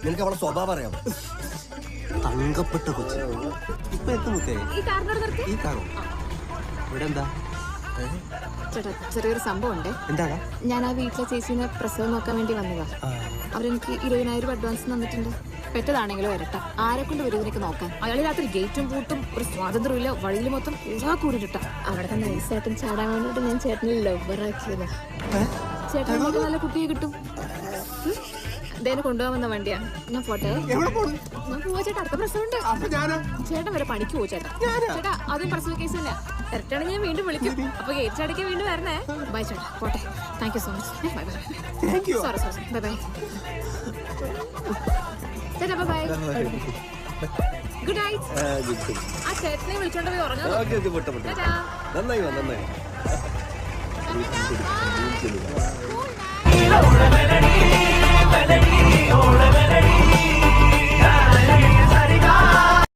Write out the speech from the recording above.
നിനക്ക് അവളെ സ്വഭാവം അറിയാം. തങ്കപ്പെട്ട കൊച്ചു ഇപ്പൊ എത്തുമുത്തേ ഈ കാറോ ഇവിടെ എന്താ ചേട്ടാ ചെറിയൊരു സംഭവം ഉണ്ട്. എന്താ? ഞാൻ ആ വീട്ടിലെ ചേച്ചീനെ പ്രസവം നോക്കാൻ വേണ്ടി വന്നതാ. അവരെനിക്ക് 20,000 അഡ്വാൻസ് തന്നിട്ടുണ്ട്. പെട്ടതാണെങ്കിലും വരട്ടെ, ആരെ കൊണ്ട് വരും ഇതിനൊക്കെ നോക്കാൻ? അയാൾ രാത്രി ഗേറ്റും പൂട്ടും ഒരു സ്വാതന്ത്ര്യം ഇല്ല, വഴിയിൽ മൊത്തം കൂടിട്ടാ. അവിടെ തന്നെ നൈസായിട്ടും ചാടാൻ വേണ്ടിട്ട് ഞാൻ ചേട്ടനെ ലവറാക്കിയതാ. ചേട്ടൻ നല്ല കുട്ടിയെ കിട്ടും. ഇതേനെ കൊണ്ടുപോകാൻ വണ്ടിയാ. ഞാൻ പോട്ടെ, ഞാൻ പോവാ ചേട്ടാ. അടുത്ത പ്രസവമുണ്ട്. ചേട്ടൻ വരെ പണിക്ക് പോവും ചേട്ടാ. ചേട്ടാ അതും പ്രസവ കേസ് ഇല്ല. കറക്റ്റാണ്, ഞാൻ വീണ്ടും വിളിക്കും. അപ്പൊ ഗേറ്റ് അടയ്ക്ക് വീണ്ടും വരണേ. ബൈ ചേട്ടാ, പോട്ടെ. Thank you so much. Bye bye. Sorry bye bye ചേട്ടാ. Bye bye. Good night. ആ ചേട്ടനെ വിളിച്ചോണ്ട് പോയി ഉറങ്ങാം. നന്നായി